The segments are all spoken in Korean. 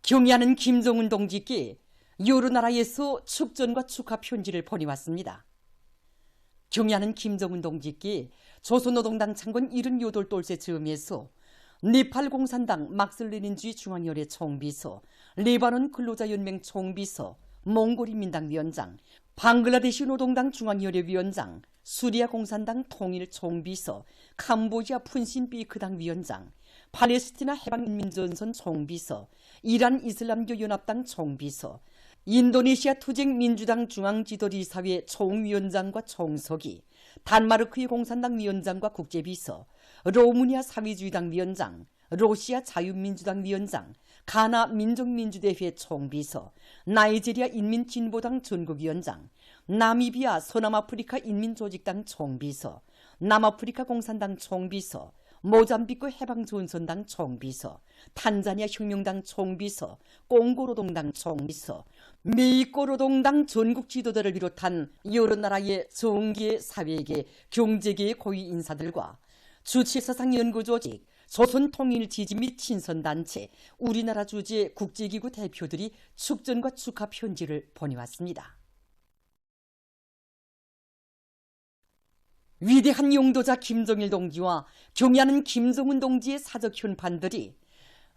경의하는 김정은 동지께 여러 나라에서 축전과 축하 편지를 보내왔습니다. 경의하는 김정은 동지께 조선노동당 창건 78돌세 즈음에서 네팔 공산당 막슬레닌주의 중앙위원회 총비서, 레바논 근로자연맹 총비서, 몽골인 민당 위원장, 방글라데시 노동당 중앙위원회 위원장, 수리아 공산당 통일 총비서, 캄보디아 푼신 비크당 위원장, 팔레스티나 해방인민전선 총비서, 이란 이슬람교 연합당 총비서, 인도네시아 투쟁 민주당 중앙지도리사회 총위원장과 총서기, 단마르크의 공산당 위원장과 국제비서, 로마니아 사회주의당 위원장, 러시아 자유민주당 위원장, 가나 민족민주대회 총비서, 나이지리아 인민진보당 전국위원장, 나미비아 서남아프리카 인민조직당 총비서, 남아프리카 공산당 총비서, 모잠비크 해방전선당 총비서, 탄자니아 혁명당 총비서, 꽁고노동당 총비서, 미꼬노동당 전국 지도자를 비롯한 여러 나라의 정계, 사회계, 경제계의 고위 인사들과 주체사상연구조직, 조선통일지지 및 친선단체, 우리나라 주재 국제기구 대표들이 축전과 축하 편지를 보내왔습니다. 위대한 용도자 김정일 동지와 경의하는 김정은 동지의 사적 현판들이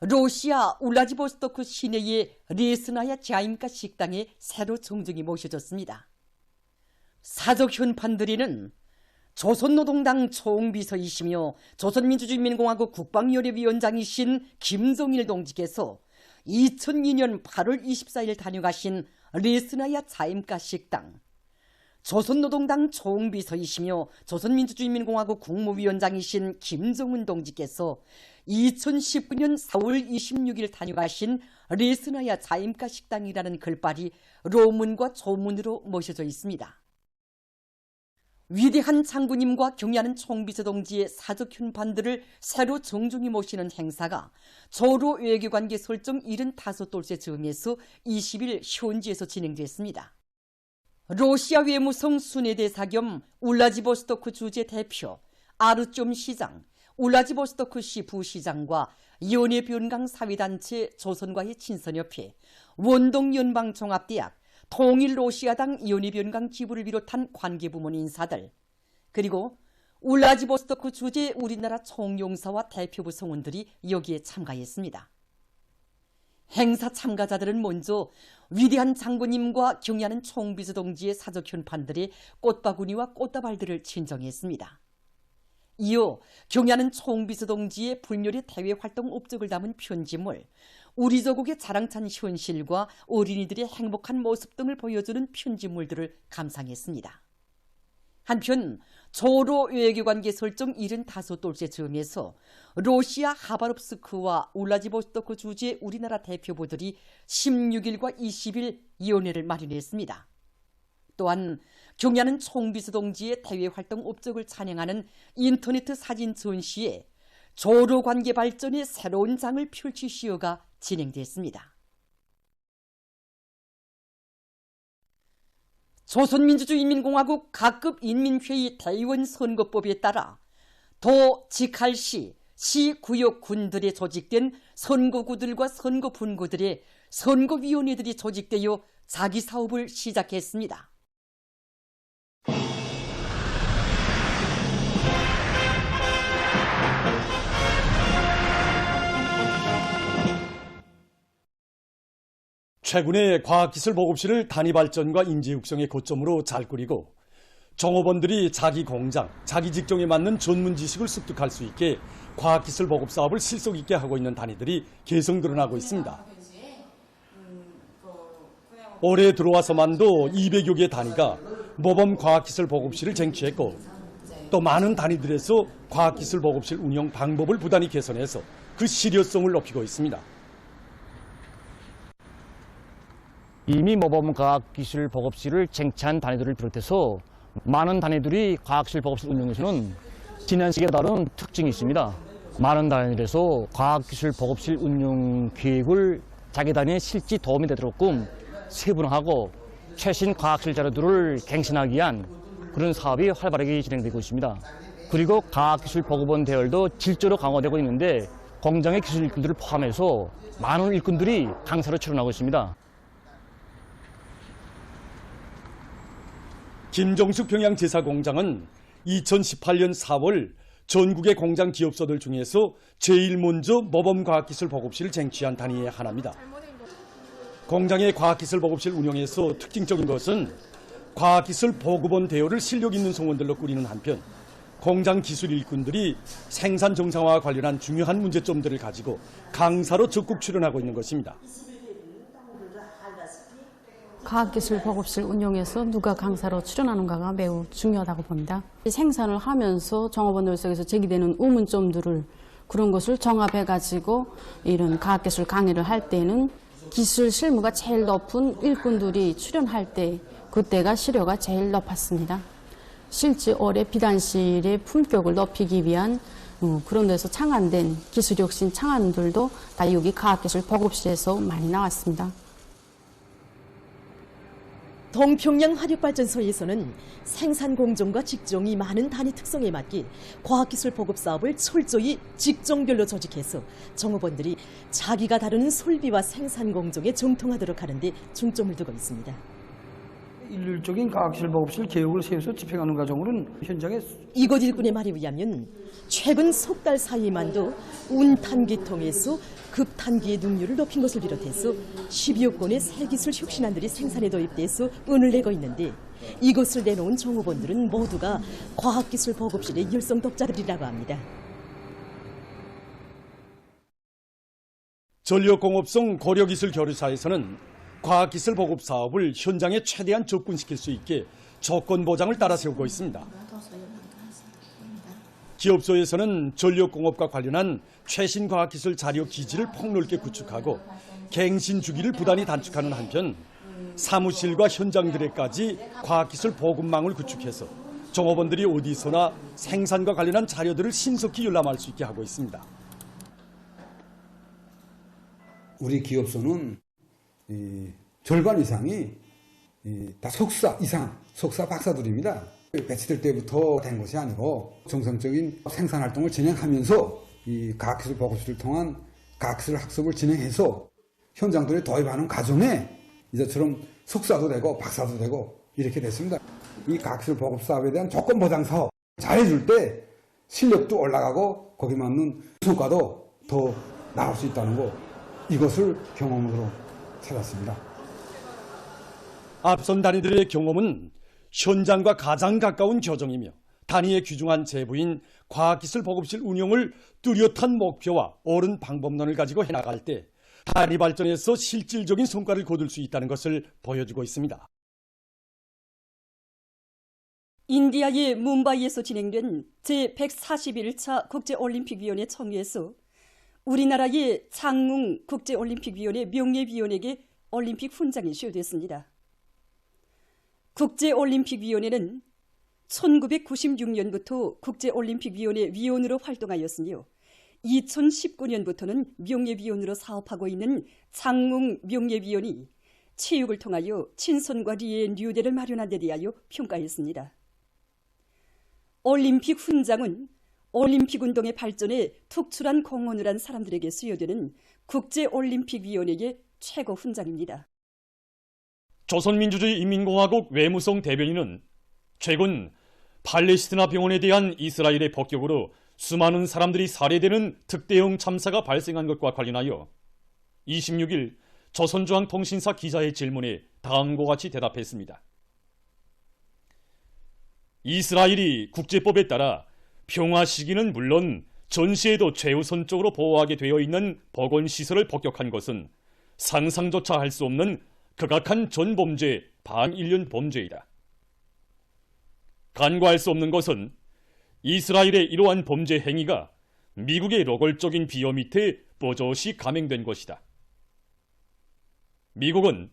러시아 울라디보스토크 시내의 레스나야 자임가 식당에 새로 정중히 모셔졌습니다. 사적 현판들에는 조선노동당 총비서이시며 조선민주주의인민공화국 국방위원회위원장이신 김정일 동지께서 2002년 8월 24일 다녀가신 레스나야 자임가 식당, 조선노동당 총비서이시며 조선민주주의인민공화국 국무위원장이신 김정은 동지께서 2019년 4월 26일 다녀가신 레스나야 자임가 식당이라는 글발이 로문과 조문으로 모셔져 있습니다. 위대한 장군님과 경의하는 총비서 동지의 사적 현판들을 새로 정중히 모시는 행사가 조로 외교관계 설정 75돌세 즈음에서 20일 현지에서 진행됐습니다. 러시아 외무성 순회대사 겸 울라디보스토크 주재 대표, 아르쫌 시장, 울라디보스토크시 부시장과 연해변강 사회단체 조선과의 친선협회, 원동연방종합대학, 통일러시아당 연해변강 지부를 비롯한 관계부문 인사들, 그리고 울라디보스토크 주재 우리나라 총용사와 대표부 성원들이 여기에 참가했습니다. 행사 참가자들은 먼저 위대한 장군님과 경의하는 총비서 동지의 사적 현판들의 꽃바구니와 꽃다발들을 친정했습니다. 이어 경의하는 총비서 동지의 불멸의 대외 활동 업적을 담은 편지물, 우리 조국의 자랑찬 현실과 어린이들의 행복한 모습 등을 보여주는 편지물들을 감상했습니다. 한편 조로 외교관계 설정 75돌세 즈음에서 러시아 하바롭스크와 울라디보스토크 주재 우리나라 대표부들이 16일과 20일 위원회를 마련했습니다. 또한 경의하는 총비서 동지의 대외활동 업적을 찬양하는 인터넷 사진 전시에 조로 관계 발전의 새로운 장을 펼치시어가 진행됐습니다. 조선민주주의인민공화국 각급 인민회의 대의원 선거법에 따라 도 직할시, 시구역 군들에 조직된 선거구들과 선거분구들의 선거위원회들이 조직되어 자기 사업을 시작했습니다. 최근에 과학기술 보급실을 단위 발전과 인재 육성의 고점으로 잘 꾸리고 종업원들이 자기 공장, 자기 직종에 맞는 전문 지식을 습득할 수 있게 과학기술 보급 사업을 실속 있게 하고 있는 단위들이 계속 늘어나고 있습니다. 올해 들어와서만도 200여 개 단위가 모범 과학기술 보급실을 쟁취했고 또 많은 단위들에서 과학기술 보급실 운영 방법을 부단히 개선해서 그 실효성을 높이고 있습니다. 이미 모범 과학기술 보급실을 쟁취한 단위들을 비롯해서 많은 단위들이 과학기술 보급실 운영에서는 지난 시기에 다른 특징이 있습니다. 많은 단위들에서 과학기술 보급실 운영 계획을 자기 단위에 실제 도움이 되도록끔 세분화하고 최신 과학실 자료들을 갱신하기 위한 그런 사업이 활발하게 진행되고 있습니다. 그리고 과학기술 보급원 대열도 질적으로 강화되고 있는데 공장의 기술 일꾼들을 포함해서 많은 일꾼들이 강사로 출연하고 있습니다. 김종숙 평양제사공장은 2018년 4월 전국의 공장 기업소들 중에서 제일 먼저 모범과학기술 보급실을 쟁취한 단위의 하나입니다. 공장의 과학기술 보급실 운영에서 특징적인 것은 과학기술 보급원 대여를 실력 있는 성원들로 꾸리는 한편 공장 기술 일꾼들이 생산 정상화와 관련한 중요한 문제점들을 가지고 강사로 적극 출연하고 있는 것입니다. 과학기술 보급실 운영에서 누가 강사로 출연하는가가 매우 중요하다고 봅니다. 생산을 하면서 종업원들 속에서 제기되는 의문점들을 그런 것을 종합해가지고 이런 과학기술 강의를 할 때는 기술 실무가 제일 높은 일꾼들이 출연할 때 그때가 실효가 제일 높았습니다. 실제 올해 비단실의 품격을 높이기 위한 그런 데서 창안된 기술혁신 창안들도 다 여기 과학기술 보급실에서 많이 나왔습니다. 동평양 화력발전소에서는 생산 공정과 직종이 많은 단위 특성에 맞게 과학기술 보급 사업을 철저히 직종별로 조직해서 종업원들이 자기가 다루는 설비와 생산 공정에 정통하도록 하는 데 중점을 두고 있습니다. 일률적인 과학기술 보급실 계획을 세워서 집행하는 과정으로는 현장에 이곳 일꾼의 말에 의하면 최근 석 달 사이에만도 운탄기통에서 급탄기의 능률을 높인 것을 비롯해서 10여 건의 새 기술 혁신안들이 생산에 도입돼서 운을 내고 있는데 이것을 내놓은 종업원들은 모두가 과학기술 보급실의 열성 독자들이라고 합니다. 전력공업성 고려기술교류사에서는 과학기술 보급 사업을 현장에 최대한 접근시킬 수 있게 조건 보장을 따라 세우고 있습니다. 기업소에서는 전력공업과 관련한 최신 과학기술 자료 기지를 폭넓게 구축하고 갱신 주기를 부단히 단축하는 한편 사무실과 현장들에까지 과학기술 보급망을 구축해서 종업원들이 어디서나 생산과 관련한 자료들을 신속히 열람할 수 있게 하고 있습니다. 우리 기업소는 절반 이상이 다 석사 이상, 석사 박사들입니다. 배치될 때부터 된 것이 아니고 정상적인 생산활동을 진행하면서 이 과학기술 보급실을 통한 과학기술 학습을 진행해서 현장들에 도입하는 과정에 이제처럼 석사도 되고 박사도 되고 이렇게 됐습니다. 이 과학기술 보급 사업에 대한 조건 보장 사업 잘해줄 때 실력도 올라가고 거기에 맞는 성과도 더 나올 수 있다는 거 이것을 경험으로 찾았습니다. 앞선 단위들의 경험은 현장과 가장 가까운 교정이며 단위에 귀중한 제부인 과학기술 보급실 운영을 뚜렷한 목표와 옳은 방법론을 가지고 해나갈 때 단위 발전에서 실질적인 성과를 거둘 수 있다는 것을 보여주고 있습니다. 인디아의 뭄바이에서 진행된 제141차 국제올림픽위원회 총회에서 우리나라의 장웅 국제올림픽위원회 명예위원에게 올림픽 훈장이 시효됐습니다. 국제올림픽위원회는 1996년부터 국제올림픽위원회 위원으로 활동하였으며 2019년부터는 명예위원으로 사업하고 있는 장웅 명예위원이 체육을 통하여 친선과 리의 뉴대를 마련한 데 대하여 평가했습니다. 올림픽 훈장은 올림픽 운동의 발전에 특출한 공헌을 한 사람들에게 수여되는 국제올림픽위원회의 최고 훈장입니다. 조선민주주의 인민공화국 외무성 대변인은 최근 팔레스티나 병원에 대한 이스라엘의 폭격으로 수많은 사람들이 살해되는 특대형 참사가 발생한 것과 관련하여 26일 조선중앙통신사 기자의 질문에 다음과 같이 대답했습니다. 이스라엘이 국제법에 따라 평화 시기는 물론 전시에도 최우선적으로 보호하게 되어 있는 보건시설을 폭격한 것은 상상조차 할 수 없는 극악한 전범죄, 반인륜 범죄이다. 간과할 수 없는 것은 이스라엘의 이러한 범죄 행위가 미국의 노골적인 비호 밑에 뽀조시 감행된 것이다. 미국은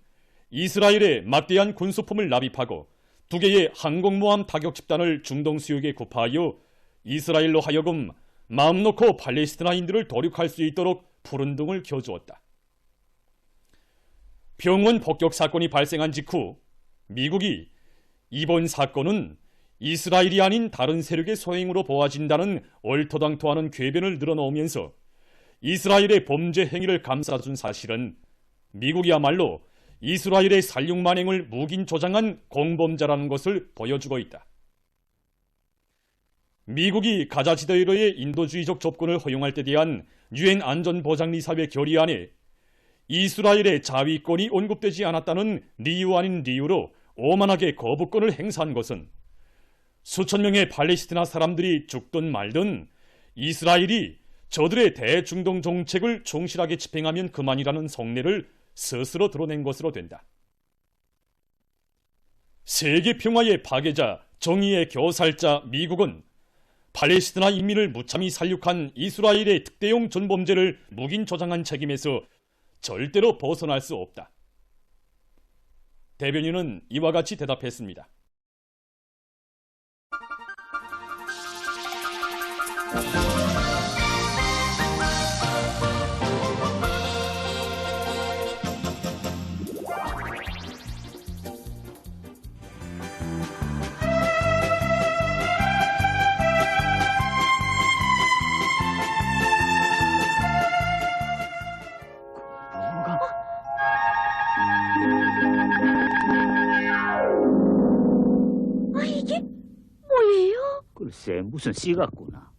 이스라엘에 막대한 군수품을 납입하고 2개의 항공모함 타격 집단을 중동 수역에 구파하여 이스라엘로 하여금 마음 놓고 팔레스티나인들을 도륙할 수 있도록 푸른 등을 켜주었다. 병원 폭격 사건이 발생한 직후 미국이 이번 사건은 이스라엘이 아닌 다른 세력의 소행으로 보아진다는 얼토당토하는 궤변을 늘어놓으면서 이스라엘의 범죄 행위를 감싸준 사실은 미국이야말로 이스라엘의 살육 만행을 묵인 조장한 공범자라는 것을 보여주고 있다. 미국이 가자 지대로의 인도주의적 접근을 허용할 때 대한 유엔 안전보장이사회 결의안에 이스라엘의 자위권이 언급되지 않았다는 리유 아닌 리유로 오만하게 거부권을 행사한 것은 수천 명의 팔레스티나 사람들이 죽든 말든 이스라엘이 저들의 대중동 정책을 충실하게 집행하면 그만이라는 속내를 스스로 드러낸 것으로 된다. 세계 평화의 파괴자, 정의의 교살자 미국은 팔레스티나 인민을 무참히 살육한 이스라엘의 특대용 전범죄를 묵인 조장한 책임에서 절대로 벗어날 수 없다. 대변인은 이와 같이 대답했습니다. 이게 뭐예요? 글쎄 무슨 씨 같구나.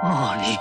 아니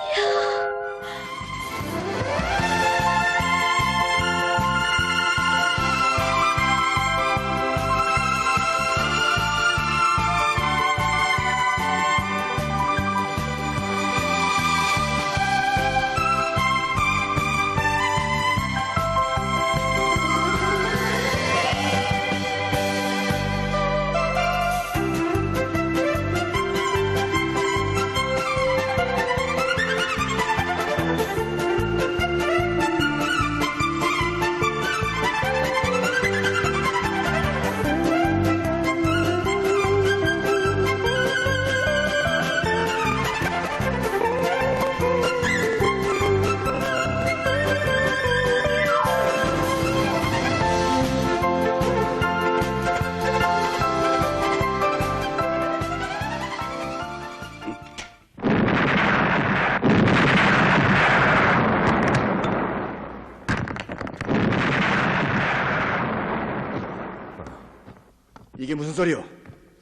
이게 무슨 소리요?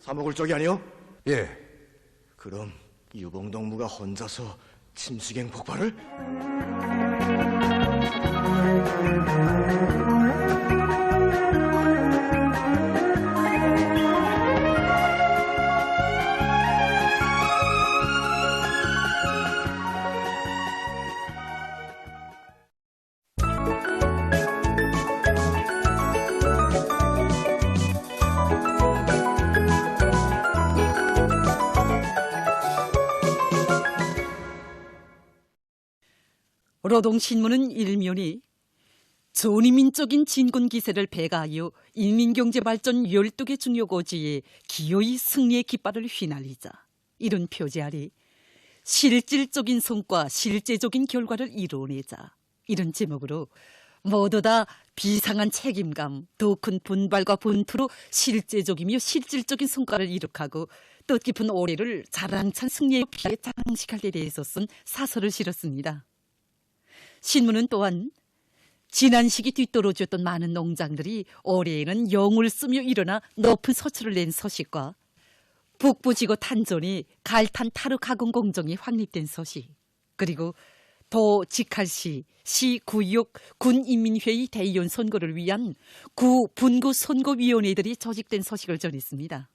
사먹을 쪽이 아니요? 예. 그럼 유봉동무가 혼자서 침수경 폭발을? 노동신문은 일면이 전인민적인 진군 기세를 배가하여 인민경제발전 12개 중요 고지에 기어이 승리의 깃발을 휘날리자 이런 표제 아래 실질적인 성과, 실제적인 결과를 이뤄내자 이런 제목으로 모두 다 비상한 책임감, 더 큰 분발과 분투로 실제적이며 실질적인 성과를 이룩하고 뜻깊은 올해를 자랑찬 승리의 피에 장식할 데 대해서 쓴 사설을 실었습니다. 신문은 또한 지난 시기 뒤떨어졌던 많은 농장들이 올해에는 영을 쓰며 일어나 높은 서출을 낸 소식과 북부지구 탄전에 갈탄 타르 가공 공정이 확립된 소식, 그리고 도 직할시, 시 구역 군인민회의 대의원 선거를 위한 구 분구 선거위원회들이 조직된 소식을 전했습니다.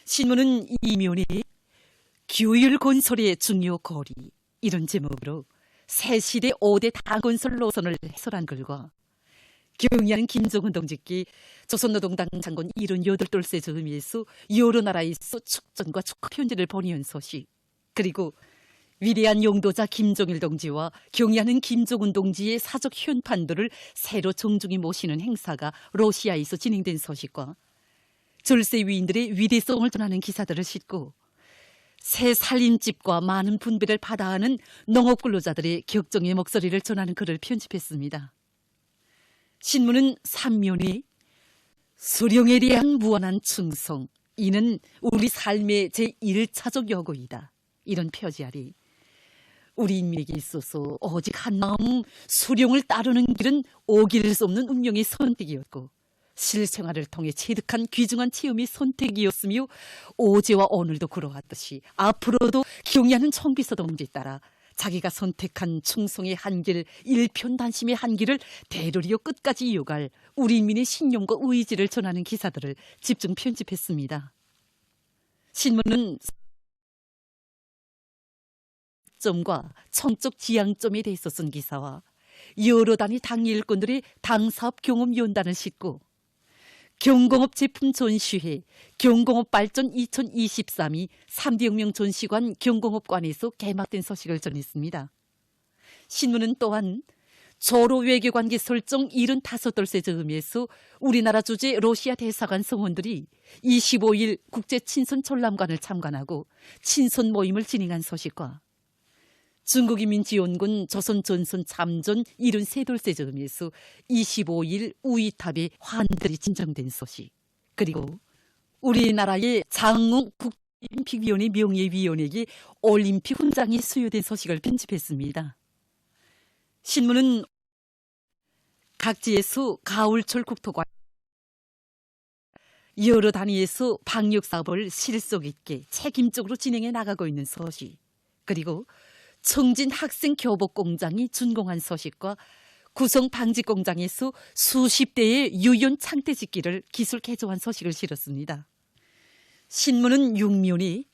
신문은 이면에 규율 건설의 중요 고리 이런 제목으로 새 시대 5대 당건설 노선을 해설한 글과 경의하는 김정은 동지께 조선노동당 장군 78돌세 즈음에서 여러 나라에서 축전과 축하 편지를 보내온 소식, 그리고 위대한 용도자 김정일 동지와 경의하는 김정은 동지의 사적 현판들을 새로 정중히 모시는 행사가 러시아에서 진행된 소식과 절세 위인들의 위대성을 전하는 기사들을 싣고 새 살림집과 많은 분배를 받아 하는 농업근로자들의 격정의 목소리를 전하는 글을 편집했습니다. 신문은 3면에 수령에 대한 무한한 충성, 이는 우리 삶의 제1차적 요구이다 이런 표지알이 우리 인민에게 있어서 오직 한 마음 수령을 따르는 길은 오길 수 없는 운명의 선택이었고 실생활을 통해 체득한 귀중한 체험의 선택이었으며 어제와 오늘도 그러하듯이 앞으로도 경의하는 총비서 동지에 따라 자기가 선택한 충성의 한길, 일편단심의 한길을 대로리어 끝까지 이어갈 우리 인민의 신념과 의지를 전하는 기사들을 집중 편집했습니다. 신문은 점과 청적 지향점에 대해서 쓴 기사와 여러 단위 당 일꾼들의 당사업 경험 연단을 싣고 경공업 제품 전시회 경공업 발전 2023이 3대 혁명 전시관 경공업관에서 개막된 소식을 전했습니다. 신문은 또한 조로 외교관계 설정 75돌째 즈음에서 우리나라 주재 러시아 대사관 성원들이 25일 국제 친선 전람관을 참관하고 친선 모임을 진행한 소식과 중국인민지원군 조선전선 참전 73돌째 즈음에서 25일 우이탑에 환들이 진정된 소식, 그리고 우리나라의 장웅 국제올림픽위원회 명예위원에게 올림픽 훈장이 수여된 소식을 편집했습니다. 신문은 각지에서 가을철 국토관 여러 단위에서 방역 사업을 실속 있게 책임적으로 진행해 나가고 있는 소식, 그리고 청진 학생 교복 공장이 준공한 소식과 구성 방지 공장에서 수십 대의 유연 창대짓기를 기술 개조한 소식을 실었습니다. 신문은 6면이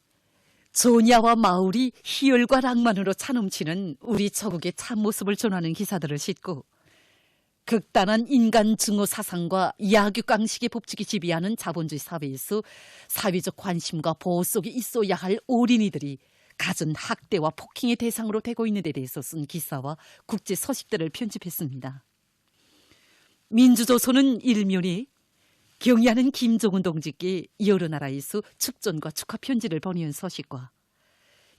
전야와 마을이 희열과 낭만으로 차넘치는 우리 조국의 참모습을 전하는 기사들을 싣고 극단한 인간 증오 사상과 약육강식의 법칙이 지배하는 자본주의 사회에서 사회적 관심과 보호 속에 있어야 할 어린이들이 갖은 학대와 폭행의 대상으로 되고 있는 데 대해서 쓴 기사와 국제 소식들을 편집했습니다. 민주조선은 1면이 경의하는 김정은 동지께 여러 나라에서 축전과 축하 편지를 보내온 소식과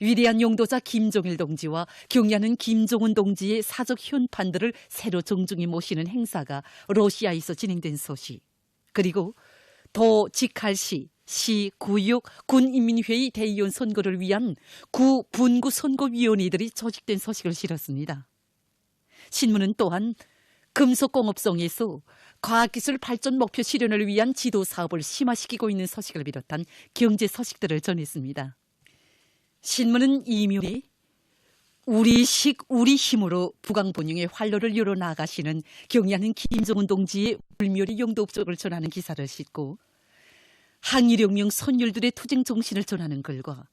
위대한 용도자 김정일 동지와 경의하는 김정은 동지의 사적 현판들을 새로 정중히 모시는 행사가 러시아에서 진행된 소식, 그리고 도 직할시 시, 구역, 군인민회의 대의원 선거를 위한 구 분구 선거위원회들이 조직된 소식을 실었습니다. 신문은 또한 금속공업성에서 과학기술 발전 목표 실현을 위한 지도 사업을 심화시키고 있는 소식을 비롯한 경제 소식들을 전했습니다. 신문은 이면에 우리식 우리 힘으로 북왕본영의 활로를 열어 나가시는 경의하는 김정은 동지의 불멸의 용도업적을 전하는 기사를 싣고 항일혁명 선열들의 투쟁 정신을 전하는 글과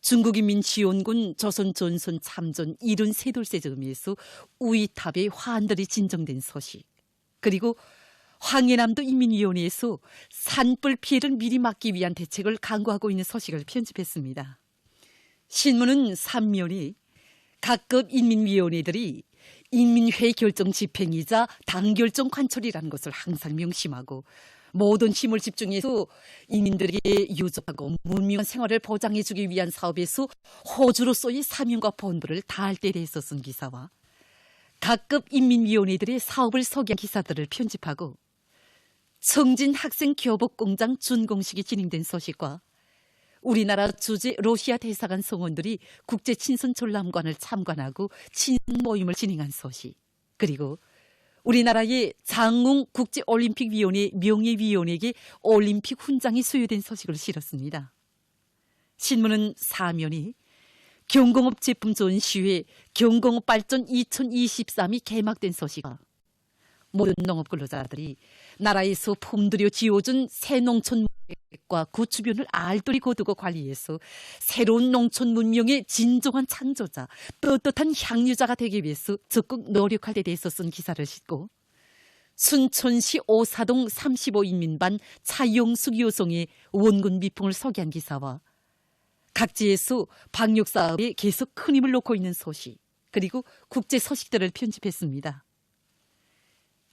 중국인민지원군 조선전선 참전 73돌째 즈음에서 우이탑에 화환들이 진정된 소식, 그리고 황해남도 인민위원회에서 산불 피해를 미리 막기 위한 대책을 강구하고 있는 소식을 편집했습니다. 신문은 3면이 각급 인민위원회들이 인민회의 결정 집행이자 당결정 관철이라는 것을 항상 명심하고 모든 힘을 집중해서 인민들에게 유족하고 문명한 생활을 보장해주기 위한 사업에서 호주로서의 사명과 본분을 다할 때에 대해서 쓴 기사와 각급 인민위원회들의 사업을 소개한 기사들을 편집하고 청진 학생 교복 공장 준공식이 진행된 소식과 우리나라 주재 러시아 대사관 성원들이 국제 친선 전람관을 참관하고 친선 모임을 진행한 소식, 그리고 우리나라의 장웅 국제올림픽위원회 명예위원에게 올림픽 훈장이 수여된 소식을 실었습니다. 신문은 4면이 경공업 제품 전시회 경공업 발전 2023이 개막된 소식과 모든 농업 근로자들이 나라에서 품들여 지어준 새 농촌 문명과 그 주변을 알뜰히 거두고 관리해서 새로운 농촌 문명의 진정한 창조자, 떳떳한 향유자가 되기 위해서 적극 노력할 데 대해서 쓴 기사를 싣고 순천시 오사동 35인민반 차영숙 여성의 원군 미풍을 소개한 기사와 각지에서 방역사업에 계속 큰 힘을 놓고 있는 소식, 그리고 국제 소식들을 편집했습니다.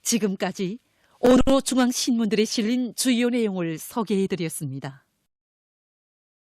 지금까지 오늘 중앙신문들에 실린 주요 내용을 소개해드렸습니다.